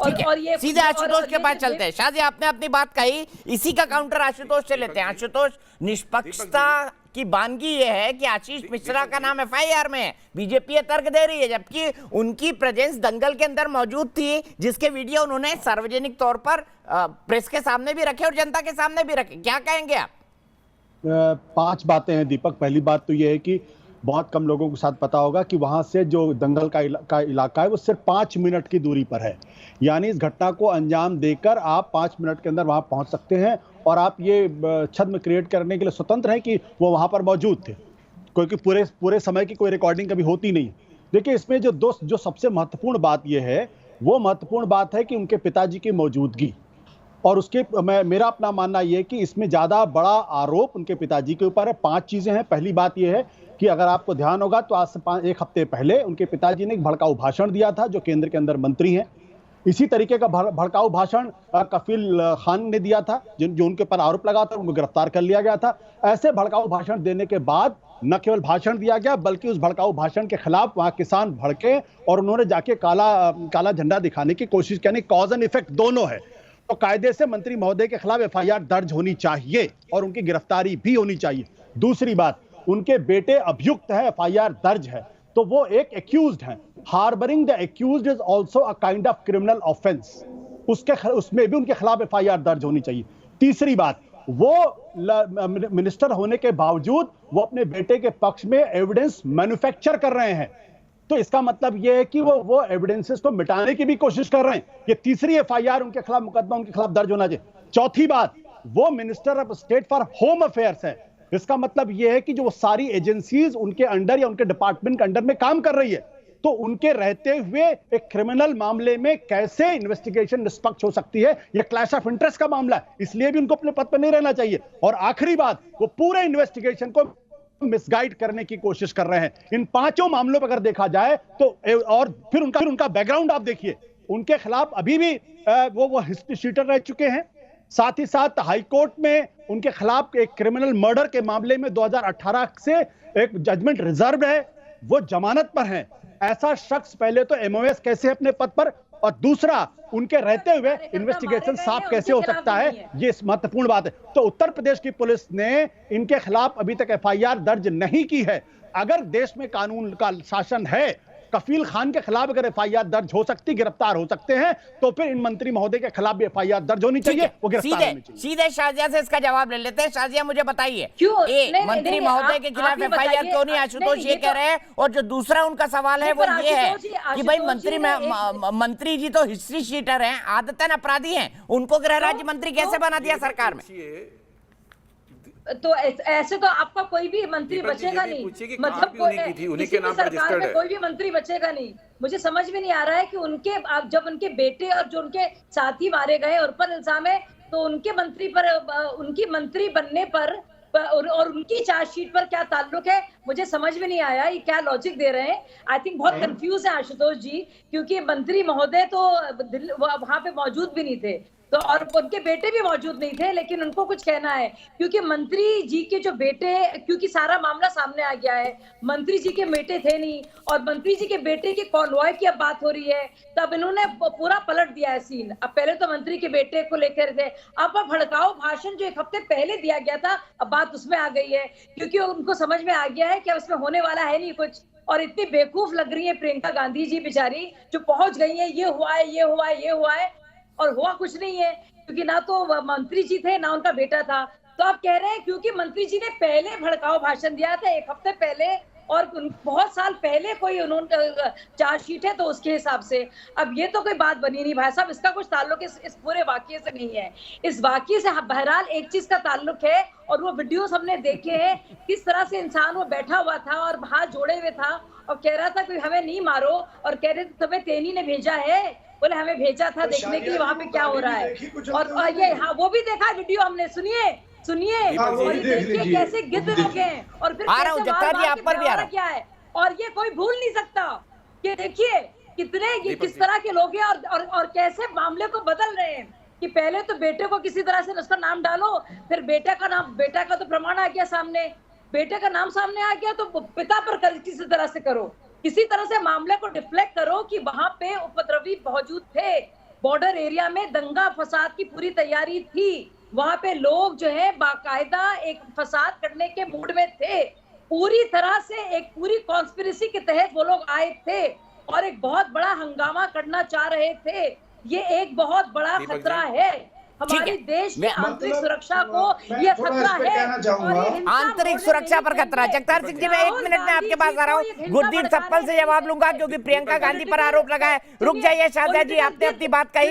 और ये सीधे आशुतोष के पास चलते हैं। शादी, आपने अपनी बात कही, इसी का काउंटर आशुतोष से लेते हैं। आशुतोष, निष्पक्षता की बानगी ये है कि आशीष मिश्रा का नाम एफआईआर में है, बीजेपी ये तर्क दे रही है, जबकि उनकी प्रेजेंस दंगल के अंदर मौजूद थी, जिसके वीडियो उन्होंने सार्वजनिक तौर पर प्रेस के सामने भी रखे और जनता के सामने भी रखे। क्या कहेंगे आप? 5 बातें हैं दीपक। पहली बात तो ये है कि बहुत कम लोगों को साथ पता होगा कि वहां से जो दंगल का इलाका है वो सिर्फ 5 मिनट की दूरी पर है। यानी इस घटना को अंजाम देकर आप 5 मिनट के अंदर वहां पहुंच सकते हैं और आप ये छद्म क्रिएट करने के लिए स्वतंत्र हैं कि वो वहां पर मौजूद थे, क्योंकि पूरे समय की कोई रिकॉर्डिंग कभी होती नहीं। देखिए, इसमें जो सबसे महत्वपूर्ण बात ये है, वो महत्वपूर्ण बात है कि उनके पिताजी की मौजूदगी, और उसके मेरा अपना मानना यह है कि इसमें ज़्यादा बड़ा आरोप उनके पिताजी के ऊपर है। 5 चीज़ें हैं। पहली बात यह है कि अगर आपको ध्यान होगा तो आज से 1 हफ्ते पहले उनके पिताजी ने एक भड़काऊ भाषण दिया था, जो केंद्र के अंदर मंत्री हैं। इसी तरीके का भड़काऊ भाषण कफील खान ने दिया था, जो उनके ऊपर आरोप लगा था, उनको गिरफ्तार कर लिया गया था। ऐसे भड़काऊ भाषण देने के बाद न केवल भाषण दिया गया, बल्कि उस भड़काऊ भाषण के खिलाफ वहां किसान भड़के और उन्होंने जाके काला झंडा दिखाने की कोशिश की। यानी कॉज एंड इफेक्ट दोनों है। तो कायदे से मंत्री महोदय के खिलाफ एफआईआर दर्ज होनी चाहिए और उनकी गिरफ्तारी भी होनी चाहिए। दूसरी बात, उनके बेटे अभियुक्त है, एफआईआर दर्ज है, तो वो एक एक्यूज्ड हैं। Harbouring the accused is also a kind of criminal offence, उसमें भी उनके खिलाफ एफआईआर दर्ज होनी चाहिए। तीसरी बात, वो मिनिस्टर होने के बावजूद वो अपने बेटे के पक्ष में एविडेंस मैन्युफैक्चर कर रहे हैं। तो इसका मतलब यह है कि वो एविडेंसेस को मिटाने की भी कोशिश कर रहे हैं। ये तीसरी एफआईआर उनके खिलाफ, मुकदमा उनके खिलाफ दर्ज होना चाहिए। चौथी बात, वो minister of state for home affairs है। इसका मतलब यह है कि जो सारी एजेंसीज उनके अंडर या उनके डिपार्टमेंट के अंडर में काम कर रही है, तो उनके रहते हुए एक क्रिमिनल मामले में कैसे इन्वेस्टिगेशन निष्पक्ष हो सकती है? यह क्लैश ऑफ इंटरेस्ट का मामला है, इसलिए भी उनको अपने पद पर नहीं रहना चाहिए। और आखिरी बात, वो पूरे इन्वेस्टिगेशन को मिसगाइड करने की कोशिश कर रहे हैं। इन 5 मामलों पर अगर देखा जाए तो, और फिर उनका बैकग्राउंड आप देखिए, उनके खिलाफ अभी भी वो हिस्ट्री शीटर रह चुके हैं। साथ ही साथ हाईकोर्ट में उनके खिलाफ एक क्रिमिनल मर्डर के मामले में 2018 से एक जजमेंट रिजर्व है, वो जमानत पर हैं। ऐसा शख्स पहले तो एमओएस कैसे है अपने पद पर, और दूसरा उनके रहते हुए इन्वेस्टिगेशन साफ कैसे हो सकता है, ये महत्वपूर्ण बात है। तो उत्तर प्रदेश की पुलिस ने इनके खिलाफ अभी तक एफआईआर दर्ज नहीं की है। अगर देश में कानून का शासन है, कफील खान के खिलाफ अगर एफआईआर दर्ज हो सकती, गिरफ्तार हो सकते हैं, तो फिर इन मंत्री महोदय के खिलाफ भी एफआईआर दर्ज होनी चाहिए, वो गिरफ्तार होनी चाहिए। सीधे शाजिया से इसका जवाब ले लेते हैं। शाजिया, मुझे बताइए, मंत्री महोदय के खिलाफ एफआईआर क्यों नहीं? आशुतोष ये कह रहे हैं। और जो दूसरा उनका सवाल है वो ये है कि भाई मंत्री जी तो हिस्ट्री शीटर हैं, आदतन अपराधी हैं, उनको गृह राज्य मंत्री कैसे बना दिया सरकार में? तो ऐसे तो आपका कोई भी मंत्री बचेगा नहीं, मतलब किसी भी सरकार में कोई भी मंत्री बचेगा नहीं। मुझे समझ में नहीं आ रहा है कि जब उनके बेटे और जो उनके साथी मारे गए और पर इल्जाम है, तो उनके मंत्री पर, उनकी मंत्री बनने पर और उनकी चार्जशीट पर क्या ताल्लुक है? मुझे समझ में नहीं आया, ये क्या लॉजिक दे रहे हैं। आई थिंक बहुत कंफ्यूज है आशुतोष जी, क्योंकि मंत्री महोदय तो वहां पे मौजूद भी नहीं थे, तो और उनके बेटे भी मौजूद नहीं थे, लेकिन उनको कुछ कहना है क्योंकि मंत्री जी के जो बेटे, क्योंकि सारा मामला सामने आ गया है, मंत्री जी के बेटे थे नहीं और मंत्री जी के बेटे के कॉन्वॉय की अब बात हो रही है, तब इन्होंने पूरा पलट दिया है सीन। अब पहले तो मंत्री के बेटे को लेकर थे, अब भड़काऊ भाषण जो 1 हफ्ते पहले दिया गया था, अब बात उसमें आ गई है, क्योंकि उनको समझ में आ गया है कि उसमें होने वाला है नहीं कुछ। और इतनी बेवकूफ लग रही है प्रियंका गांधी जी बेचारी, जो पहुंच गई है, ये हुआ है, ये हुआ है, ये हुआ है, और हुआ कुछ नहीं है, क्योंकि ना तो मंत्री जी थे ना उनका बेटा था। तो आप कह रहे हैं क्योंकि मंत्री जी ने पहले भड़काऊ भाषण दिया था 1 हफ्ते पहले और बहुत साल पहले कोई उन्होंने चार्जशीट है, तो उसके हिसाब से अब ये तो कोई बात बनी नहीं भाई साहब, इसका कुछ ताल्लुक इस पूरे वाकये से नहीं है। इस वाकये से बहरहाल एक चीज का ताल्लुक है, और वो वीडियोस हमने देखे हैं किस तरह से इंसान वो बैठा हुआ था और हाथ जोड़े हुए था और कह रहा था कोई हमें नहीं मारो, और कह रहे थे तुम्हें तेनी ने भेजा है, बोले हमें भेजा था देखने के लिए वहां पे क्या हो रहा है। और ये हाँ, वो भी देखा वीडियो हमने, सुनिए और ये देखिए कैसे गिद्ध लोग हैं, और फिर क्या है, और ये कोई भूल नहीं सकता कि देखिए कितने किस तरह के लोग हैं और कैसे मामले को बदल रहे हैं कि पहले तो बेटे को किसी तरह से उसका नाम डालो, फिर बेटा का तो प्रमाण आ गया सामने, बेटे का नाम सामने आ गया, तो पिता पर किसी तरह से करो, किसी तरह से मामले को डिफ्लेक्ट करो कि वहां पे उपद्रवी मौजूद थे, बॉर्डर एरिया में दंगा फसाद की पूरी तैयारी थी। वहां पे लोग जो है बाकायदा एक फसाद करने के मूड में थे, पूरी तरह से एक पूरी कॉन्स्पिरेसी के तहत वो लोग आए थे और एक बहुत बड़ा हंगामा करना चाह रहे थे। ये एक बहुत बड़ा खतरा है हमारे देश की आंतरिक सुरक्षा को, ये खतरा है। आंतरिक सुरक्षा पर खतरा। जगतार सिंह जी, मैं 1 मिनट में आपके पास आ रहा हूँ, गुरदीप सप्पल से जवाब लूंगा क्योंकि प्रियंका गांधी पर आरोप लगा है। रुक जाइए शाहजा जी, आपने अपनी बात कही।